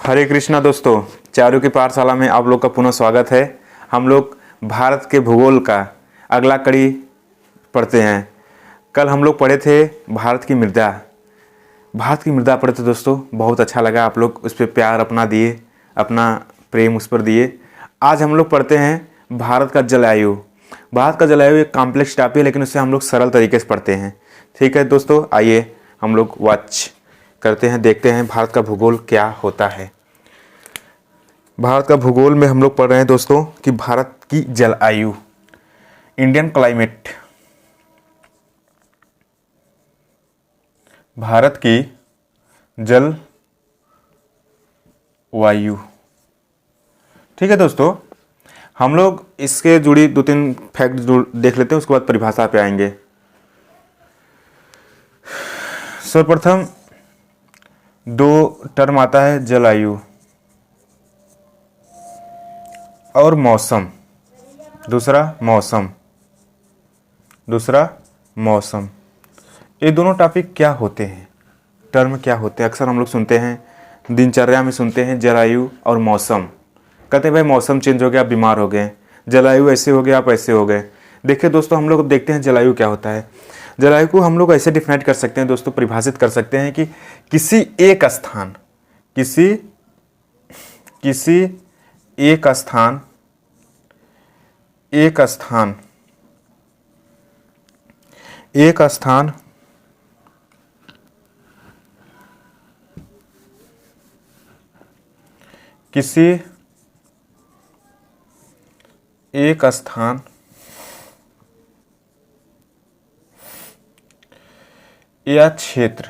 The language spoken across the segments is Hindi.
हरे कृष्णा दोस्तों, चारों की पाठशाला में आप लोग का पुनः स्वागत है। हम लोग भारत के भूगोल का अगला कड़ी पढ़ते हैं। कल हम लोग पढ़े थे भारत की मृदा। पढ़े थे दोस्तों, बहुत अच्छा लगा। आप लोग उस पर प्यार अपना दिए, अपना प्रेम उस पर दिए। आज हम लोग पढ़ते हैं भारत का जलवायु। भारत का जलवायु एक कॉम्प्लेक्स टॉपिक है, लेकिन उसे हम लोग सरल तरीके से पढ़ते हैं। ठीक है दोस्तों, आइए हम लोग वॉच करते हैं, देखते हैं भारत का भूगोल क्या होता है। भारत का भूगोल में हम लोग पढ़ रहे हैं दोस्तों कि भारत की जलवायु, इंडियन क्लाइमेट, भारत की जल वायु। ठीक है दोस्तों, हम लोग इसके जुड़ी 2-3 फैक्ट देख लेते हैं, उसके बाद परिभाषा पे आएंगे। सर्वप्रथम 2 टर्म आता है, जलवायु और मौसम। दूसरा मौसम। ये दोनों टॉपिक क्या होते हैं, टर्म क्या होते हैं? अक्सर हम लोग सुनते हैं, दिनचर्या में सुनते हैं जलवायु और मौसम। कहते हैं भाई मौसम चेंज हो गया, आप बीमार हो गए, जलवायु ऐसे हो गया, आप ऐसे हो गए। देखिए दोस्तों, हम लोग देखते हैं जलवायु क्या होता है। जलवायु को हम लोग ऐसे डिफाइन कर सकते हैं दोस्तों, परिभाषित कर सकते हैं कि किसी एक स्थान किसी एक स्थान या क्षेत्र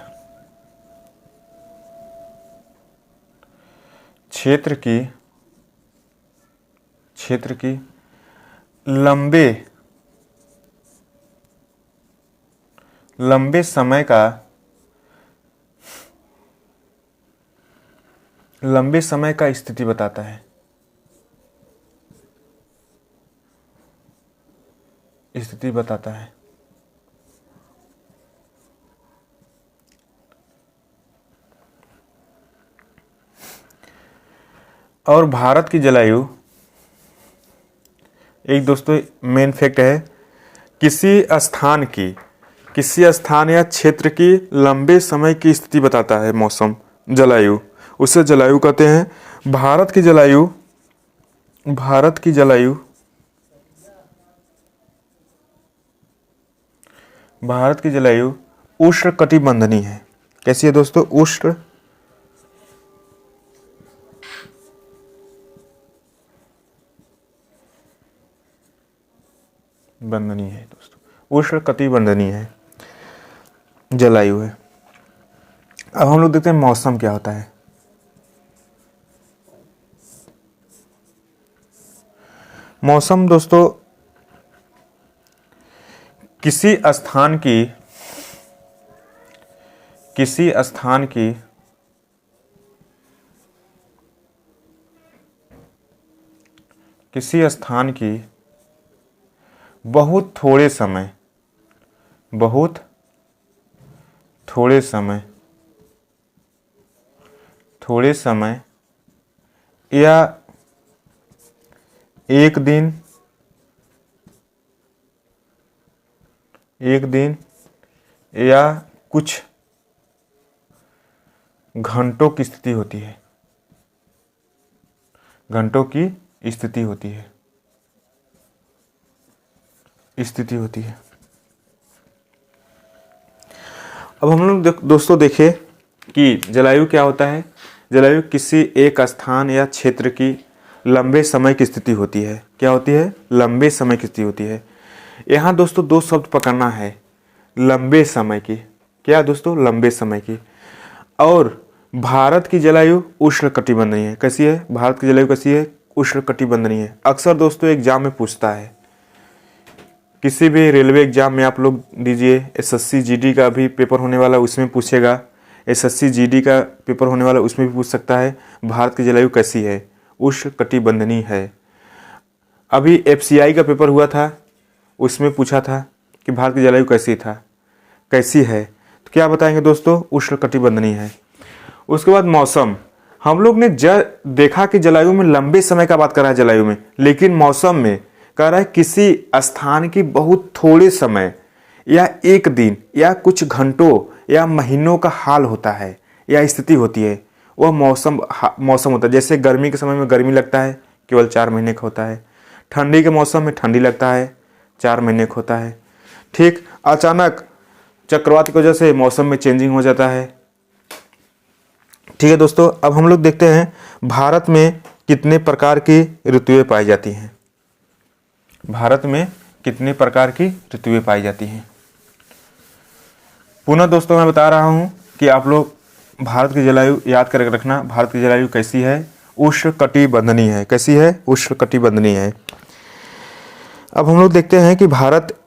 की लंबे समय का स्थिति बताता है। और भारत की जलवायु एक दोस्तों मेन फैक्ट है, किसी स्थान या क्षेत्र की लंबे समय की स्थिति बताता है। मौसम, जलवायु, उसे जलवायु कहते हैं। भारत की जलवायु उष्णकटिबंधनीय है। कैसी है दोस्तों? उष्णकटिबंधनीय है जलवायु है। अब हम लोग देखते हैं मौसम क्या होता है। मौसम दोस्तों किसी स्थान की बहुत थोड़े समय या एक दिन या कुछ घंटों की स्थिति होती है। अब हम लोग दोस्तों देखें कि जलवायु क्या होता है। जलवायु किसी एक स्थान या क्षेत्र की लंबे समय की स्थिति होती है। क्या होती है? लंबे समय की स्थिति होती है। यहाँ दोस्तों 2 शब्द पकड़ना है, लंबे समय की। क्या दोस्तों? लंबे समय की। और भारत की जलवायु उष्णकटिबंधनीय है। कैसी है भारत की जलवायु? कैसी है? उष्णकटिबंधनीय है। अक्सर दोस्तों एग्जाम में पूछता है, किसी भी रेलवे एग्जाम में आप लोग दीजिए, एसएससी जीडी का भी पेपर होने वाला, उसमें पूछेगा। एसएससी जीडी का पेपर होने वाला, उसमें भी पूछ सकता है भारत की जलवायु कैसी है? उष्णकटिबंधनीय है। अभी एफसीआई का पेपर हुआ था, उसमें पूछा था कि भारत की जलवायु कैसी है, तो क्या बताएंगे दोस्तों? उष्णकटिबंधनीय है। उसके बाद मौसम। हम लोग ने देखा कि जलायु में लंबे समय का बात कर रहा है जलायु में, लेकिन मौसम में कह रहा है किसी स्थान की बहुत थोड़े समय या एक दिन या कुछ घंटों या महीनों का हाल होता है या स्थिति होती है, वह मौसम होता है। जैसे गर्मी के समय में गर्मी लगता है, केवल 4 महीने का होता है। ठंडी के मौसम में ठंडी लगता है, 4 महीने का होता है। ठीक अचानक चक्रवात की वजह से मौसम में चेंजिंग हो जाता है। ठीक है दोस्तों, अब हम लोग देखते हैं भारत में कितने प्रकार की ऋतुएं पाई जाती हैं। भारत में कितने प्रकार की ऋतुएं पाई जाती हैं। पुनः दोस्तों मैं बता रहा हूं कि आप लोग भारत की जलवायु याद करके रखना। भारत की जलवायु कैसी है? उष्णकटिबंधनीय है। कैसी है? उष्णकटिबंधनीय है। अब हम लोग देखते हैं कि भारत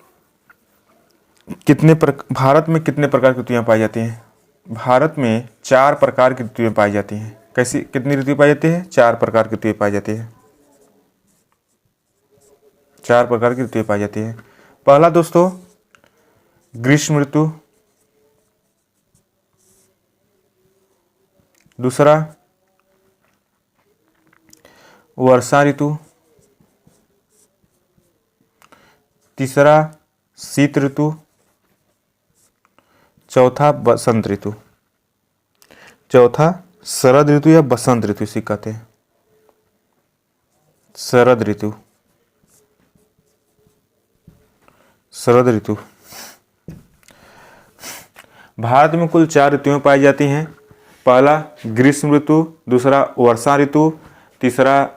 में कितने प्रकार की ऋतुएं पाई जाती हैं। भारत में 4 प्रकार की ऋतुएं पाई जाती हैं। कैसी कितनी ऋतुएं पाई जाती हैं? 4 प्रकार की ऋतुएं पाई जाती हैं। 4 प्रकार की ऋतुएं पाई जाती हैं। पहला दोस्तों ग्रीष्म ऋतु, दूसरा वर्षा ऋतु, तीसरा शीत ऋतु, चौथा बसंत ऋतु। चौथा शरद ऋतु या बसंत ऋतु इसे कहते हैं। शरद ऋतु, शरद ऋतु। भारत में कुल 4 ऋतुएं पाई जाती हैं। पहला ग्रीष्म ऋतु, दूसरा वर्षा ऋतु, तीसरा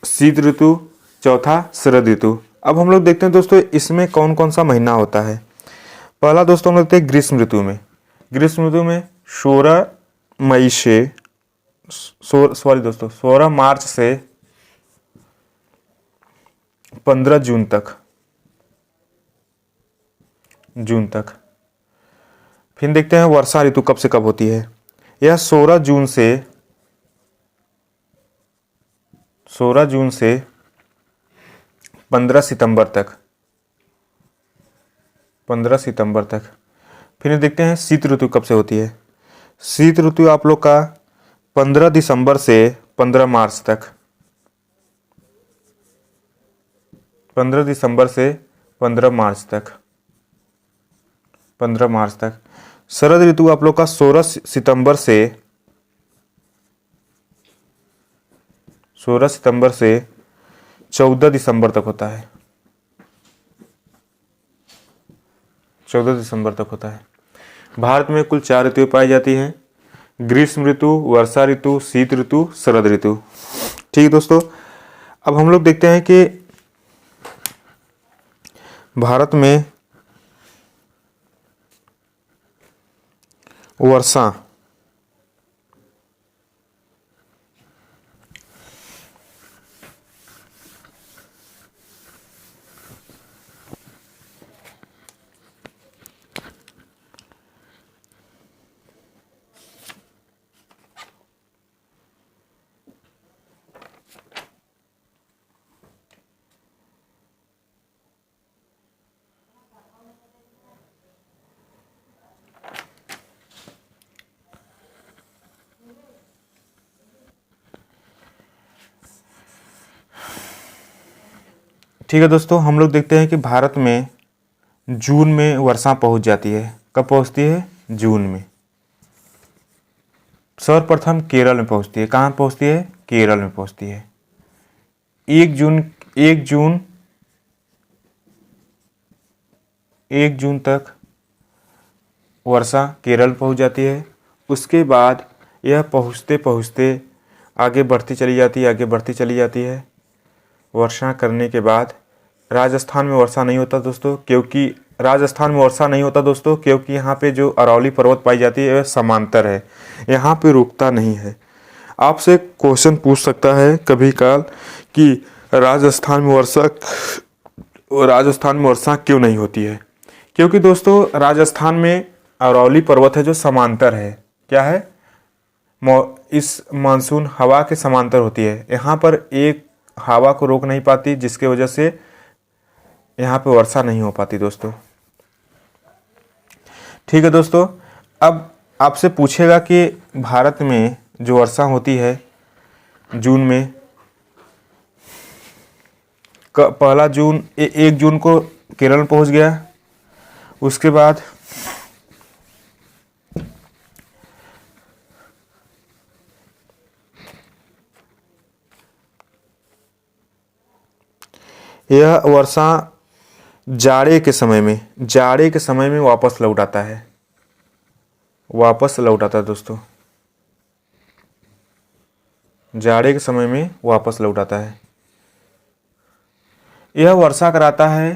शीत ऋतु, चौथा शरद ऋतु। अब हम लोग देखते हैं दोस्तों इसमें कौन कौन सा महीना होता है। पहला दोस्तों हम देखते हैं ग्रीष्म ऋतु में। ग्रीष्म ऋतु में 16 मार्च से 15 जून तक। फिर देखते हैं वर्षा ऋतु कब से कब होती है। यह 16 जून से 15 सितंबर तक। फिर देखते हैं शीत ऋतु कब से होती है। शीत ऋतु आप लोग का 15 दिसंबर से 15 मार्च तक। 15 दिसंबर से 15 मार्च तक। शरद ऋतु आप लोग का 16 सितंबर से 14 दिसंबर तक होता है। 14 दिसंबर तक होता है। भारत में कुल 4 ऋतुएं पाई जाती हैं। ग्रीष्म ऋतु, वर्षा ऋतु, शीत ऋतु, शरद ऋतु। ठीक है दोस्तों, अब हम लोग देखते हैं कि भारत में वर्षा ठीक है दोस्तों, हम लोग देखते हैं कि भारत में जून में वर्षा पहुंच जाती है। कब पहुंचती है? जून में। सर्वप्रथम केरल में पहुंचती है। कहाँ पहुंचती है? केरल में पहुंचती है। 1 जून तक वर्षा केरल पहुंच जाती है। उसके बाद यह पहुंचते पहुंचते आगे बढ़ती चली जाती है। वर्षा करने के बाद राजस्थान में वर्षा नहीं होता दोस्तों, क्योंकि यहाँ पे जो अरावली पर्वत पाई जाती है वह समांतर है, यहाँ पे रुकता नहीं है। आपसे क्वेश्चन पूछ सकता है कभी काल कि राजस्थान में वर्षा क्यों नहीं होती है? क्योंकि दोस्तों राजस्थान में अरावली पर्वत है जो समांतर है। क्या है? इस मानसून हवा के समांतर होती है। यहाँ पर एक हवा को रोक नहीं पाती, जिसके वजह से यहाँ पे वर्षा नहीं हो पाती दोस्तों। ठीक है दोस्तों, अब आपसे पूछेगा कि भारत में जो वर्षा होती है जून में, पहला जून 1 जून को केरल पहुंच गया। उसके बाद यह वर्षा जाड़े के समय में वापस लौट आता है, दोस्तों। जाड़े के समय में वापस लौट आता है। यह वर्षा कराता है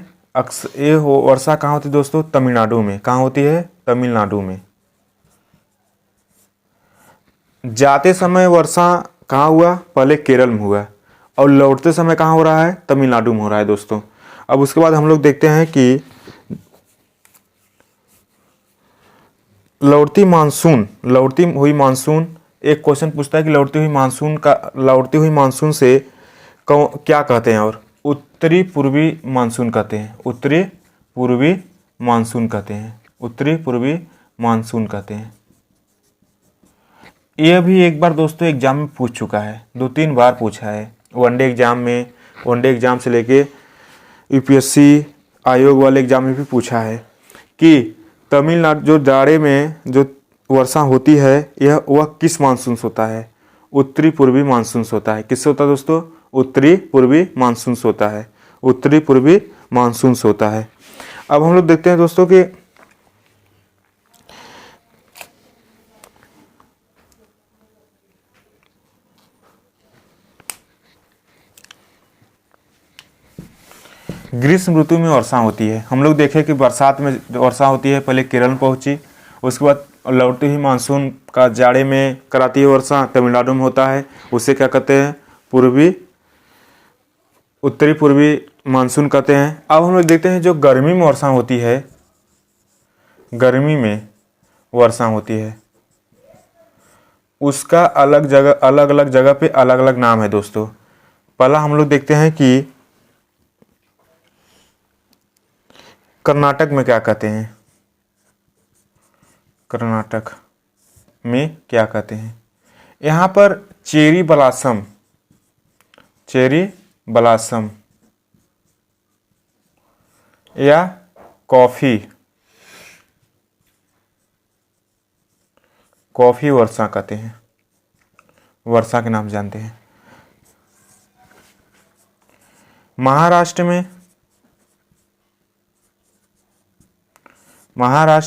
ये वर्षा कहाँ होती है दोस्तों? तमिलनाडु में। कहाँ होती है? तमिलनाडु में। जाते समय वर्षा कहाँ हुआ? पहले केरल में हुआ, और लौटते समय कहाँ हो रहा है? तमिलनाडु में हो रहा है दोस्तों। अब उसके बाद हम लोग देखते हैं कि लौटती हुई मानसून, एक क्वेश्चन पूछता है कि लौटती हुई मानसून से क्या कहते हैं? और उत्तरी पूर्वी मानसून कहते हैं। उत्तरी पूर्वी मानसून कहते हैं। यह भी एक बार दोस्तों एग्जाम में पूछ चुका है, 2-3 बार पूछा है वनडे एग्जाम से लेके यूपीएससी आयोग वाले एग्जाम में भी पूछा है कि तमिलनाडु जो जाड़े में जो वर्षा होती है वह किस मानसून से होता है? उत्तरी पूर्वी मानसून से होता है। किससे होता है दोस्तों? उत्तरी पूर्वी मानसून से होता है। उत्तरी पूर्वी मानसून से होता है। अब हम लोग देखते हैं दोस्तों कि ग्रीष्म ऋतु में वर्षा होती है। हम लोग देखें कि बरसात में वर्षा होती है, पहले केरल पहुंची, उसके बाद लौटती हुई मानसून का जाड़े में कराती है वर्षा, तमिलनाडु में होता है। उसे क्या कहते हैं? उत्तरी पूर्वी मानसून कहते हैं। अब हम लोग देखते हैं जो गर्मी में वर्षा होती है, उसका अलग अलग जगह पे अलग अलग नाम है दोस्तों। पहला हम लोग देखते हैं कि कर्नाटक में क्या कहते हैं? कर्नाटक में क्या कहते हैं? यहाँ पर चेरी ब्लॉसम या कॉफी वर्षा कहते हैं, वर्षा के नाम जानते हैं। महाराष्ट्र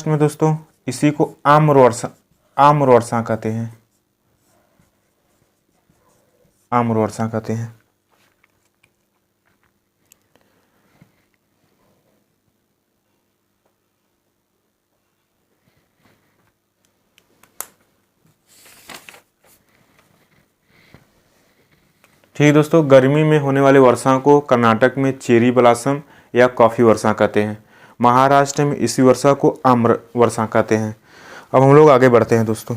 में दोस्तों इसी को आम्र वर्षा कहते हैं। ठीक है दोस्तों, गर्मी में होने वाले वर्षा को कर्नाटक में चेरी ब्लॉसम या कॉफी वर्षा कहते हैं। महाराष्ट्र में इसी वर्षा को आम्र वर्षा कहते हैं। अब हम लोग आगे बढ़ते हैं दोस्तों।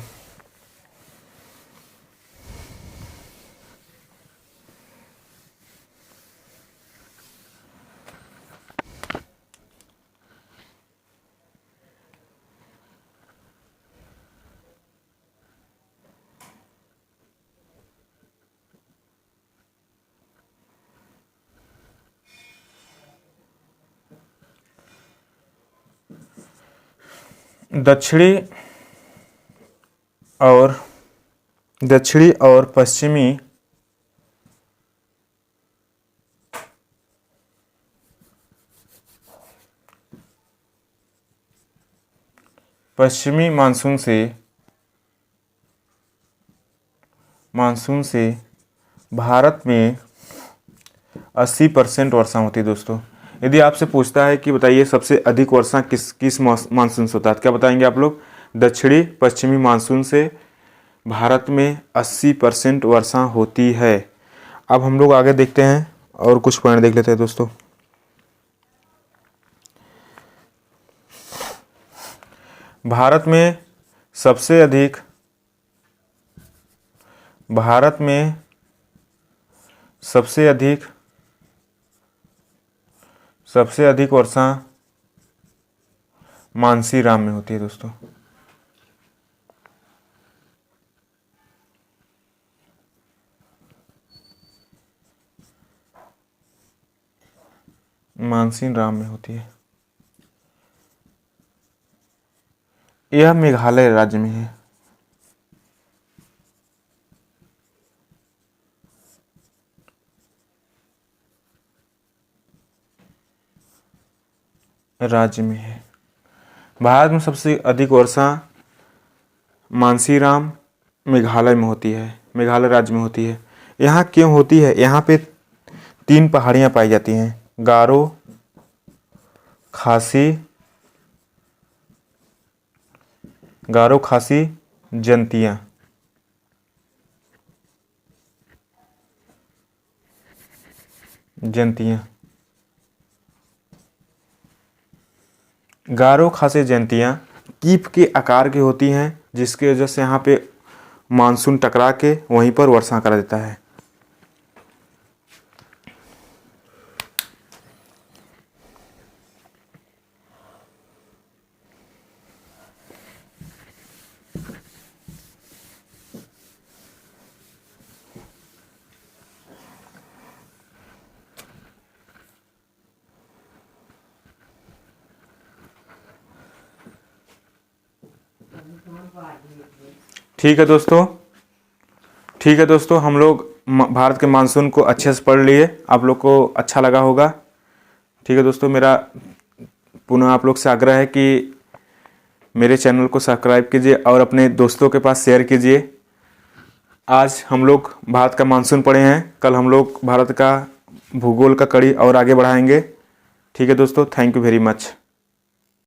दक्षिणी और पश्चिमी मानसून से भारत में 80% वर्षा होती है दोस्तों। यदि आपसे पूछता है कि बताइए सबसे अधिक वर्षा किस मानसून से होता है, क्या बताएंगे आप लोग? दक्षिणी पश्चिमी मानसून से भारत में 80% वर्षा होती है। अब हम लोग आगे देखते हैं और कुछ पॉइंट देख लेते हैं दोस्तों। भारत में सबसे अधिक वर्षा मानसीराम में होती है दोस्तों। मानसीन राम में होती है। यह मेघालय राज्य में है। राज्य में है। भारत में सबसे अधिक वर्षा मानसीराम मेघालय में होती है, मेघालय राज्य में होती है। यहाँ क्यों होती है? यहाँ पे 3 पहाड़ियाँ पाई जाती हैं, गारो, खासी, गारो, खासी, जंतिया। जंतिया, गारो, खासी, जंतियाँ कीप के आकार की होती हैं, जिसकी वजह से यहाँ पे मानसून टकरा के वहीं पर वर्षा कर देता है। ठीक है दोस्तों, ठीक है दोस्तों, हम लोग भारत के मानसून को अच्छे से पढ़ लिए। आप लोग को अच्छा लगा होगा। ठीक है दोस्तों, मेरा पुनः आप लोग से आग्रह है कि मेरे चैनल को सब्सक्राइब कीजिए और अपने दोस्तों के पास शेयर कीजिए। आज हम लोग भारत का मानसून पढ़े हैं, कल हम लोग भारत का भूगोल का कड़ी और आगे बढ़ाएंगे। ठीक है दोस्तों, थैंक यू वेरी मच।